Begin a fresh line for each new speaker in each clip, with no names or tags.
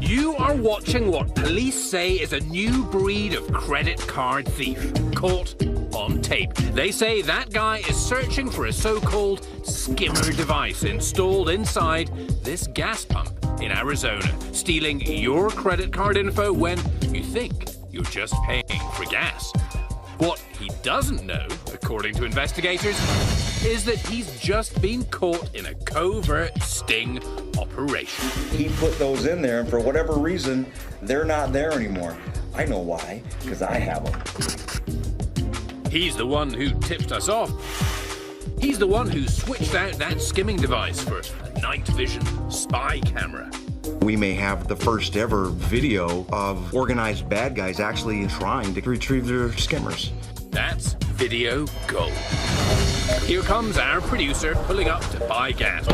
You are watching what police say is a new breed of credit card thief, caught on tape. They say that guy is searching for a so-called skimmer device installed inside this gas pump in Arizona, stealing your credit card info when you think you're just paying for gas. What he doesn't know, according to investigators, is that he's just been caught in a covert sting operation.
He put those in there, and for whatever reason, they're not there anymore. I know why, because I have them.
He's the one who tipped us off. He's the one who switched out that skimming device for a night vision spy camera.
We may have the first ever video of organized bad guys actually trying to retrieve their skimmers.
That's video gold. Here comes our producer pulling up to buy gas.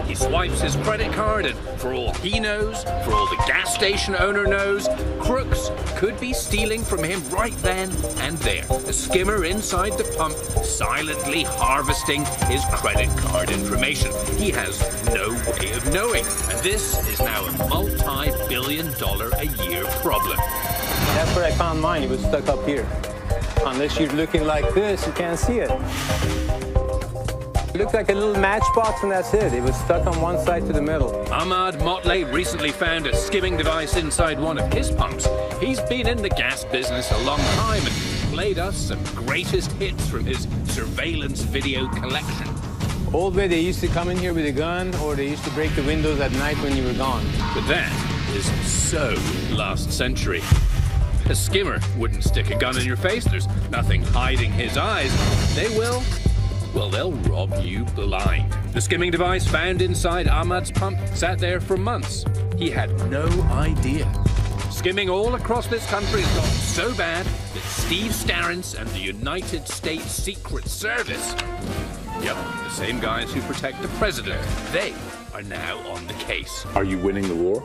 He swipes his credit card, and for all he knows, for all the gas station owner knows, crooks could be stealing from him right then and there. A skimmer inside the pump silently harvesting his credit card information. He has no way of knowing, and this is now a multi-billion-dollar-a-year problem.
That's where I found mine. It was stuck up here. Unless you're looking like this, you can't see it. It looked like a little matchbox, and that's it. It was stuck on one side to the middle.
Ahmad Motley recently found a skimming device inside one of his pumps. He's been in the gas business a long time and played us some greatest hits from his surveillance video collection.
Old way, they used to come in here with a gun, or they used to break the windows at night when you were gone.
But that is so last century. A skimmer wouldn't stick a gun in your face. There's nothing hiding his eyes. They will, well, they'll rob you blind. The skimming device found inside Ahmad's pump sat there for months. He had no idea. Skimming all across this country has gotten so bad that Steve Starrance and the United States Secret Service, yep, the same guys who protect the president, they are now on the case.
Are you winning the war?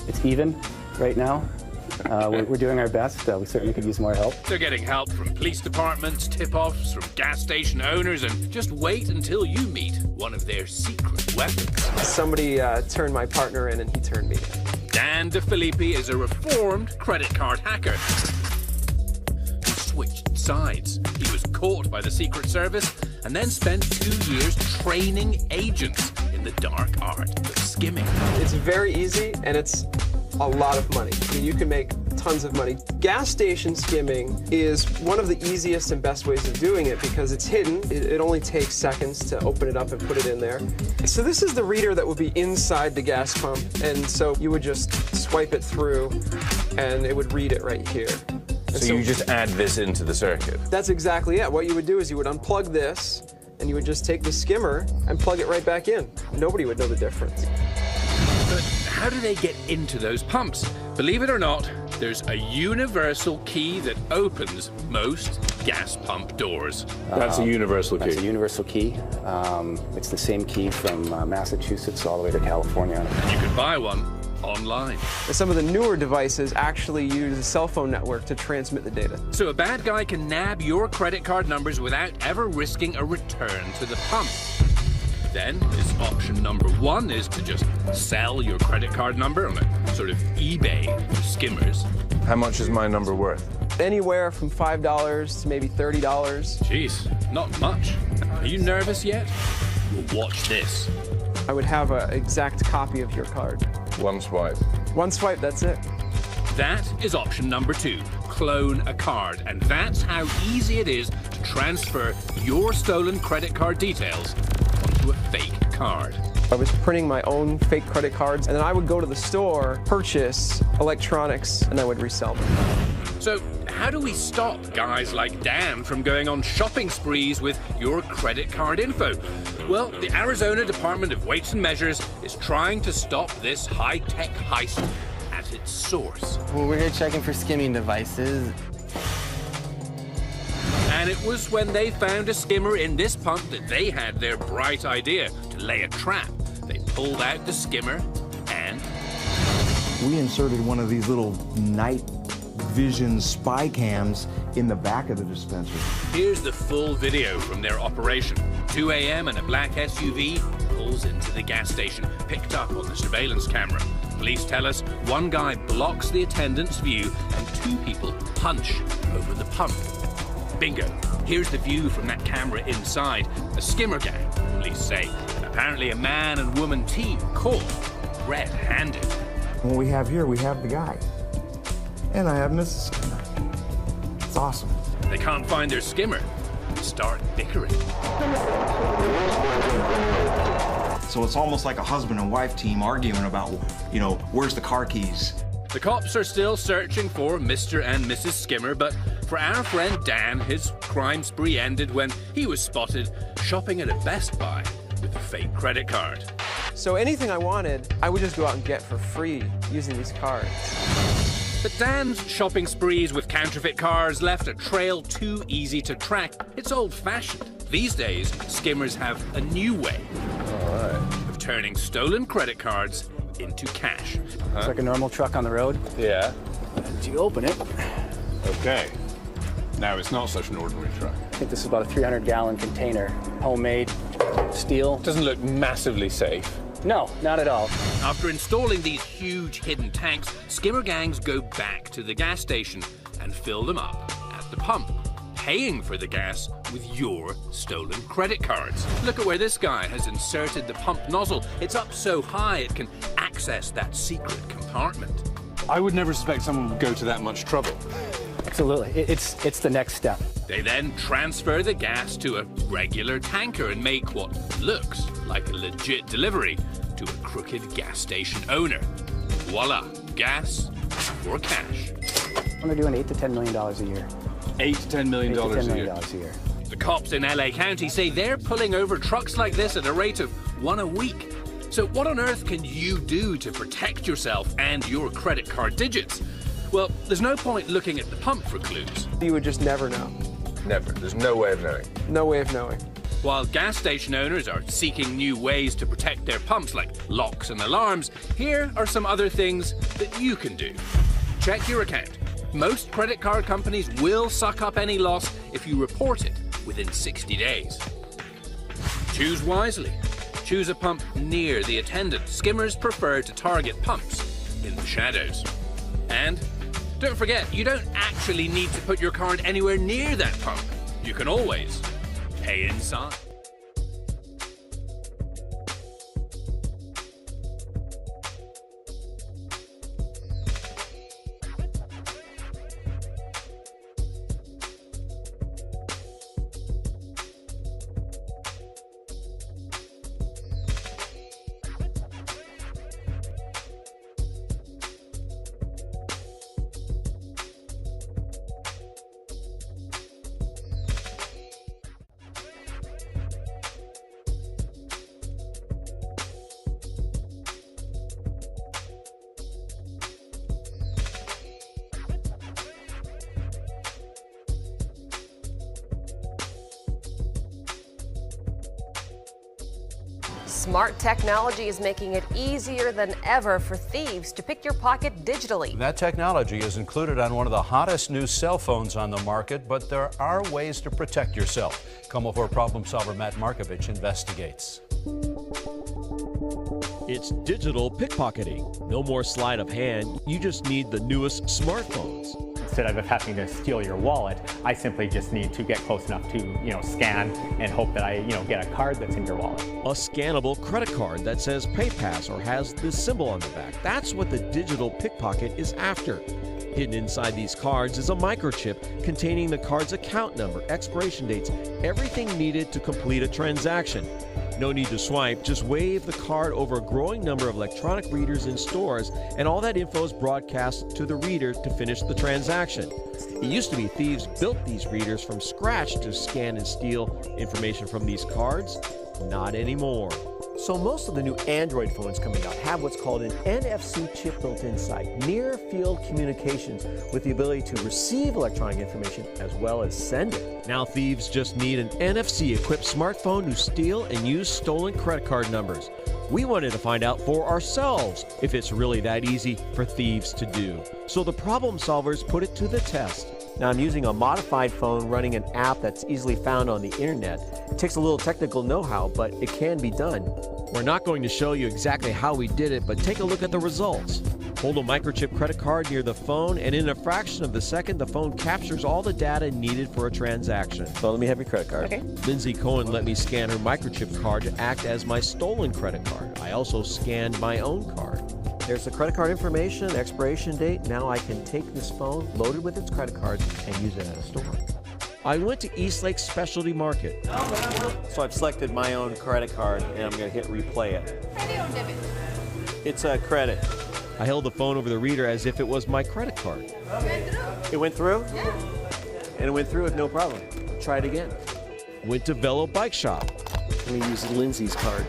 It's even right now. We're doing our best. We certainly could use more help.
They're getting help from police departments, tip-offs from gas station owners, and just wait until you meet one of their secret weapons.
Somebody turned my partner in, and he turned me in.
Dan DeFilippi is a reformed credit card hacker who switched sides. He was caught by the Secret Service and then spent 2 years training agents in the dark art of skimming.
It's very easy, and it's a lot of money. I mean, you can make tons of money. Gas station skimming is one of the easiest and best ways of doing it because it's hidden. It only takes seconds to open it up and put it in there. So this is the reader that would be inside the gas pump, and so you would just swipe it through, and it would read it right here.
So you just add this into the circuit?
That's exactly it. What you would do is you would unplug this, and you would just take the skimmer and plug it right back in. Nobody would know the difference.
But how do they get into those pumps? Believe it or not, there's a universal key that opens most gas pump doors.
That's a universal key?
That's a universal key. It's the same key from Massachusetts all the way to California.
And you can buy one online.
Some of the newer devices actually use a cell phone network to transmit the data.
So a bad guy can nab your credit card numbers without ever risking a return to the pump. Then, his option number one is to just sell your credit card number on a sort of eBay for skimmers.
How much is my number worth?
Anywhere from $5 to maybe $30.
Jeez, not much. Are you nervous yet? Well, watch this.
I would have an exact copy of your card.
One swipe.
One swipe, that's it.
That is option number two, clone a card. And that's how easy it is to transfer your stolen credit card details onto a fake card.
I was printing my own fake credit cards, and then I would go to the store, purchase electronics, and I would resell them.
So how do we stop guys like Dan from going on shopping sprees with your credit card info? Well, the Arizona Department of Weights and Measures is trying to stop this high-tech heist at its source.
Well, we're here checking for skimming devices.
And it was when they found a skimmer in this pump that they had their bright idea to lay a trap. They pulled out the skimmer and...
We inserted one of these little night vision spy cams
in the back of the dispenser.
Here's the full video from their operation. 2 a.m. and a black SUV pulls into the gas station, picked up on the surveillance camera. Police tell us one guy blocks the attendant's view and 2 people punch over the pump. Bingo. Here's the view from that camera inside. A skimmer gang, police say. Apparently a man and woman team caught red-handed.
What we have here, we have the guy. And I have Mrs. Skimmer. It's awesome.
They can't find their skimmer. Start bickering.
So it's almost like a husband and wife team arguing about, you know, where's the car keys?
The cops are still searching for Mr. and Mrs. Skimmer, but for our friend Dan, his crime spree ended when he was spotted shopping at a Best Buy with a fake credit card.
So anything I wanted, I would just go out and get for free using these cards.
But Dan's shopping sprees with counterfeit cars left a trail too easy to track. It's old-fashioned. These days, skimmers have a new way of turning stolen credit cards into cash.
It's like a normal truck on the road.
Yeah.
And you open it.
Okay. Now, it's not such an ordinary truck.
I think this is about a 300-gallon container. Homemade, steel.
Doesn't look massively safe.
No, not at all.
After installing these huge hidden tanks, skimmer gangs go back to the gas station and fill them up at the pump, paying for the gas with your stolen credit cards. Look at where this guy has inserted the pump nozzle. It's up so high it can access that secret compartment.
I would never suspect someone would go to that much trouble.
Absolutely. It's the next step.
They then transfer the gas to a regular tanker and make what looks like a legit delivery to a crooked gas station owner. Voila, gas for cash.
They're doing $8 to $10 million a year.
$8 to $10 million
$8 to $10
a
million
year.
a year.
The cops in LA County say they're pulling over trucks like this at a rate of 1 a week. So what on earth can you do to protect yourself and your credit card digits? Well, there's no point looking at the pump for clues.
You would just never know.
Never. There's no way of knowing.
No way of knowing.
While gas station owners are seeking new ways to protect their pumps like locks and alarms, here are some other things that you can do. Check your account. Most credit card companies will suck up any loss if you report it within 60 days. Choose wisely. Choose a pump near the attendant. Skimmers prefer to target pumps in the shadows. And don't forget, you don't actually need to put your card anywhere near that pump. You can always pay inside.
Smart technology is making it easier than ever for thieves to pick your pocket digitally.
That technology is included on one of the hottest new cell phones on the market, but there are ways to protect yourself. Como 4 problem solver Matt Markovich investigates.
It's digital pickpocketing. No more sleight of hand. You just need the newest smartphones.
Instead of having to steal your wallet, I simply just need to get close enough to, scan and hope that I, get a card that's in your wallet.
A scannable credit card that says PayPass or has the symbol on the back. That's what the digital pickpocket is after. Hidden inside these cards is a microchip containing the card's account number, expiration dates, everything needed to complete a transaction. No need to swipe, just wave the card over a growing number of electronic readers in stores, and all that info is broadcast to the reader to finish the transaction. It used to be thieves built these readers from scratch to scan and steal information from these cards. Not anymore.
So most of the new Android phones coming out have what's called an NFC chip built inside, near field communications with the ability to receive electronic information as well as send it.
Now thieves just need an NFC-equipped smartphone to steal and use stolen credit card numbers. We wanted to find out for ourselves if it's really that easy for thieves to do. So the problem solvers put it to the test.
Now I'm using a modified phone running an app that's easily found on the internet. It takes a little technical know-how, but it can be done. We're not going to show you exactly how we did it, but take a look at the results. Hold a microchip credit card near the phone, and in a fraction of a second, the phone captures all the data needed for a transaction. So let me have your credit card.
Okay.
Lindsay Cohen let me scan her microchip card to act as my stolen credit card. I also scanned my own card. There's the credit card information, expiration date. Now I can take this phone loaded with its credit cards and use it at a store. I went to Eastlake Specialty Market. So I've selected my own credit card, and I'm going to hit replay it.
Credit or debit?
It's a credit. I held the phone over the reader as if it was my credit card. It went through?
Yeah.
And it went through with no problem. Try it again. Went to Velo Bike Shop. Let me use Lindsay's card.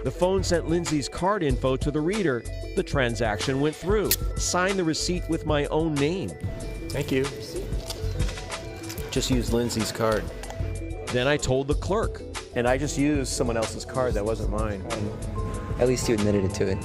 The phone sent Lindsay's card info to the reader. The transaction went through. Signed the receipt with my own name. Thank you. Just used Lindsay's card. Then I told the clerk. And I just used someone else's card that wasn't mine.
At least you admitted to it.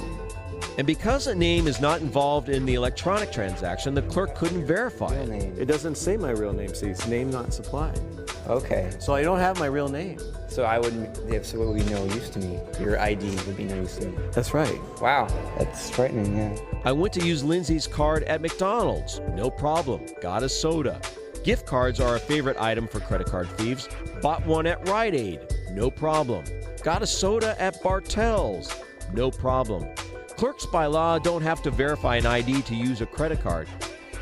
And because a name is not involved in the electronic transaction, the clerk couldn't verify it. It doesn't say my real name, see, it's name not supplied.
Okay.
So I don't have my real name.
So I wouldn't, so what would be no use to me? Your ID would be no use to me.
That's right.
Wow, that's frightening, yeah.
I went to use Lindsay's card at McDonald's. No problem. Got a soda. Gift cards are a favorite item for credit card thieves. Bought one at Rite Aid. No problem. Got a soda at Bartell's. No problem. Clerks by law don't have to verify an ID to use a credit card.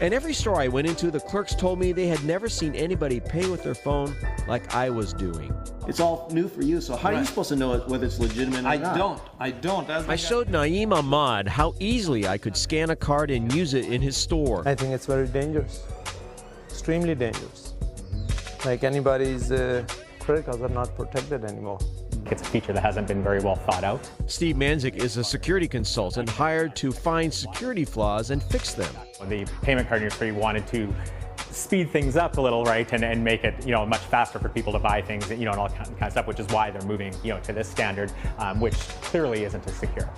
And every store I went into, the clerks told me they had never seen anybody pay with their phone like I was doing.
It's all new for you, so how are you supposed to know whether it's legitimate or not?
I don't.
I showed Naeem Ahmad how easily I could scan a card and use it in his store.
I think it's very dangerous, extremely dangerous. Like anybody's credit cards are not protected anymore.
It's a feature that hasn't been very well thought out.
Steve Manzik is a security consultant hired to find security flaws and fix them.
The payment card industry wanted to speed things up a little, right, and make it, much faster for people to buy things, and all that kind of stuff, which is why they're moving, to this standard, which clearly isn't as secure.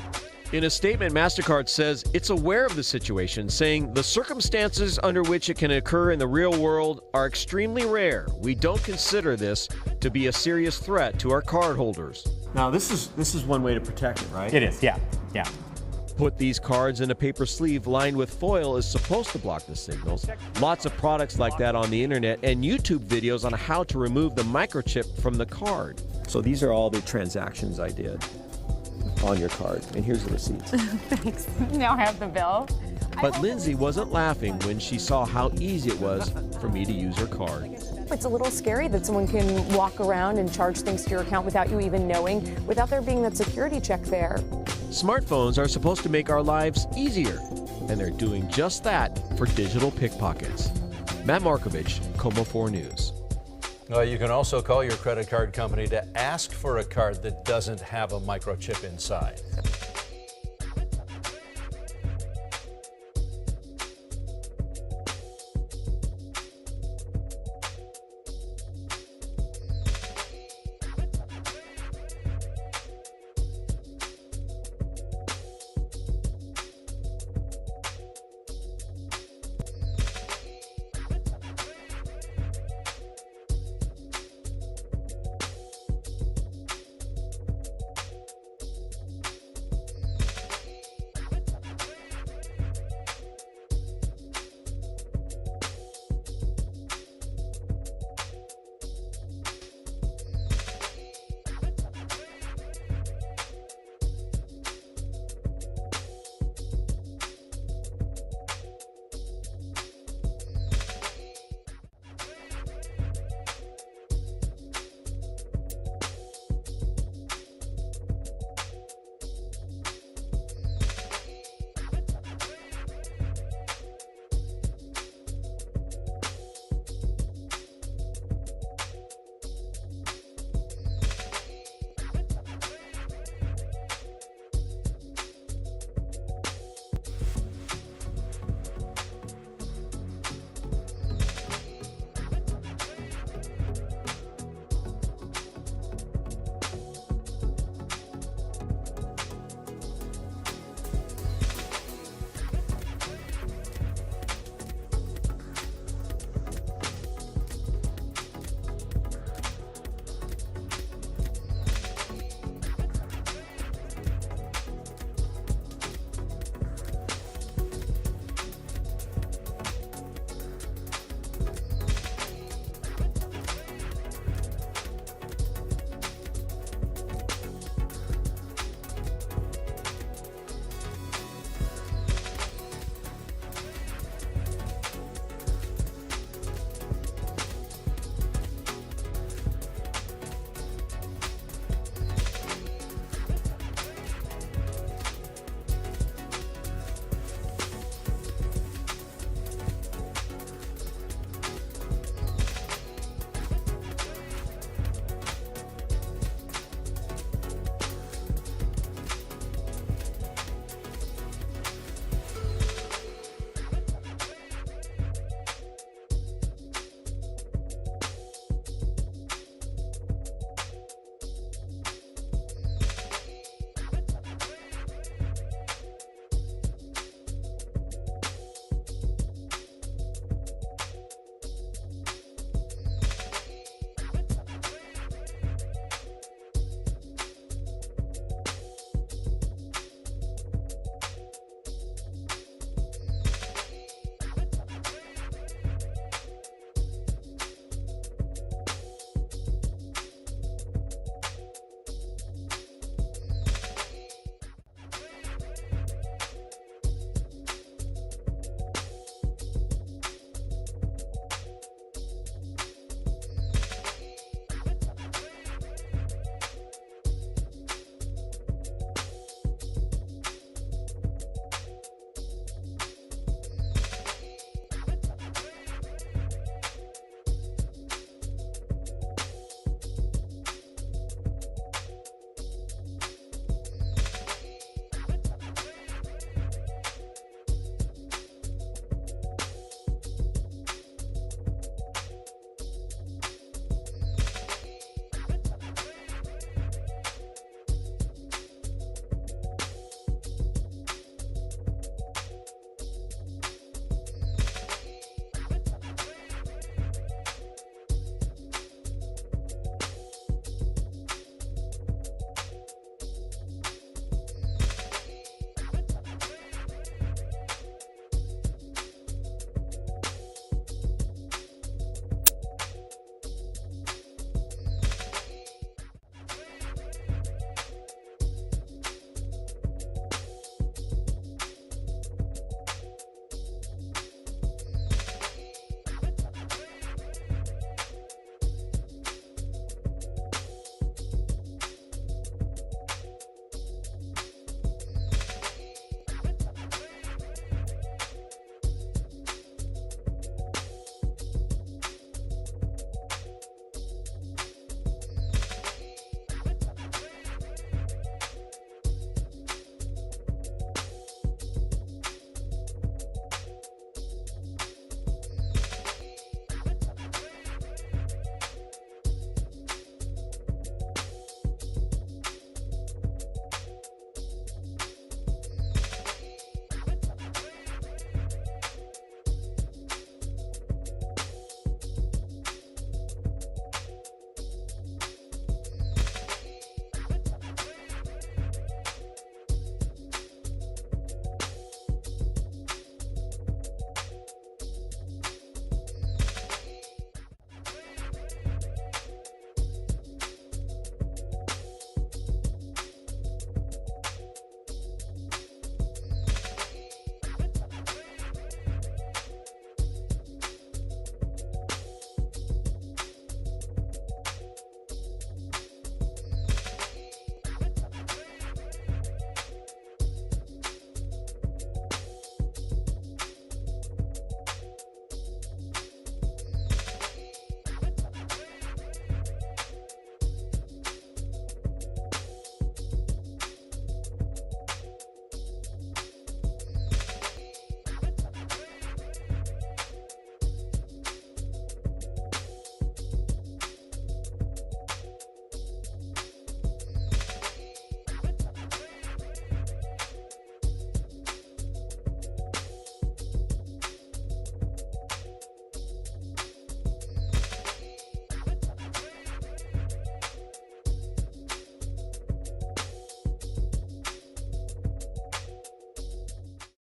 In a statement, MasterCard says it's aware of the situation, saying the circumstances under which it can occur in the real world are extremely rare. We don't consider this to be a serious threat to our cardholders.
Now, this is one way to protect it, right?
It is, yeah.
Put these cards in a paper sleeve lined with foil is supposed to block the signals. Lots of products like that on the internet and YouTube videos on how to remove the microchip from the card. So these are all the transactions I did on your card, and here's the receipts.
Thanks. Now I have the bill.
But Lindsay wasn't laughing when she saw how easy it was for me to use her card.
It's a little scary that someone can walk around and charge things to your account without you even knowing, without there being that security check there.
Smartphones are supposed to make our lives easier, and they're doing just that for digital pickpockets. Matt Markovich, Como 4 News.
You can also call your credit card company to ask for a card that doesn't have a microchip inside.